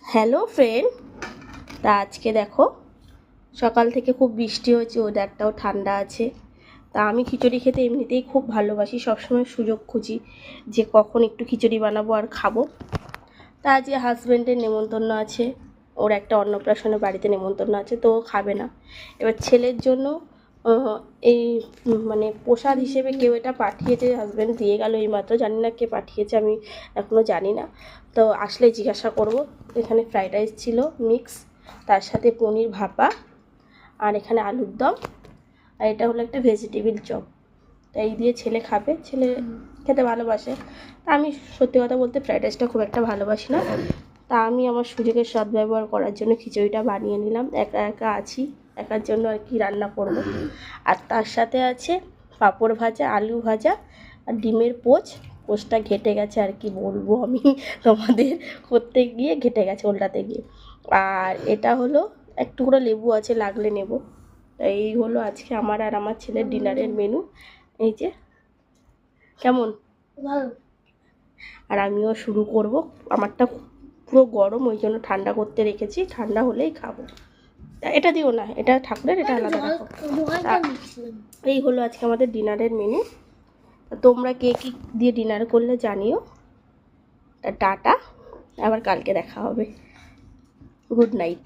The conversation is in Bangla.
হ্যালো ফ্রেন্ড, তা আজকে দেখো সকাল থেকে খুব বৃষ্টি হয়েছে, ওয়েদারটাও ঠান্ডা আছে। তা আমি খিচুড়ি খেতে এমনিতেই খুব ভালোবাসি, সবসময় সুযোগ খুঁজি যে কখন একটু খিচুড়ি বানাবো আর খাবো। তা আজকে হাজব্যান্ডের নেমন্তন্ন আছে, ওর একটা অন্নপ্রাশনের বাড়িতে নেমন্তন্ন আছে, তো ও খাবে না। এবার ছেলের জন্য এই মানে প্রসাদ হিসেবে কেউ এটা পাঠিয়েছে, হাজব্যান্ড দিয়ে গেল এইমাত্র, জানি না কে পাঠিয়েছে, আমি এখনও জানি না, তো আসলে জিজ্ঞাসা করব। এখানে ফ্রাইড রাইস ছিল মিক্স, তার সাথে পনির ভাপা, আর এখানে আলুর দম, আর এটা হলো একটা ভেজিটেবিল চপ। তো এই দিয়ে ছেলে খাবে, ছেলে খেতে ভালোবাসে। তা আমি সত্যি কথা বলতে ফ্রাইড রাইসটা খুব একটা ভালোবাসি না, তা আমি আমার সুযোগের সদ্ব্যবহার করার জন্য খিচুড়িটা বানিয়ে নিলাম। একা একা আছি, একার জন্য আর কি রান্না করব। আর তার সাথে আছে পাঁপড় ভাজা, আলু ভাজা, আর ডিমের পোচটা ঘেটে গেছে, আর কি বলবো আমি তোমাদের, করতে গিয়ে ঘেটে গেছে উল্টাতে গিয়ে। আর এটা হলো এক টুকরো লেবু আছে, লাগলে নেব। এই হলো আজকে আমার আর আমার ছেলের ডিনারের মেনু। এই যে কেমন ভালো। আর আমিও শুরু করব, আমারটা পুরো গরম, ওই জন্য ঠান্ডা করতে রেখেছি, ঠান্ডা হলেই খাবো। এটা দিও না, এটা ঠাকুরের, এটা আলাদা রাখো। এই হলো আজকে আমাদের ডিনারের মেনু। তোমরা কে কী দিয়ে ডিনার করলে জানিও। টাটা, আবার কালকে দেখা হবে। Good night.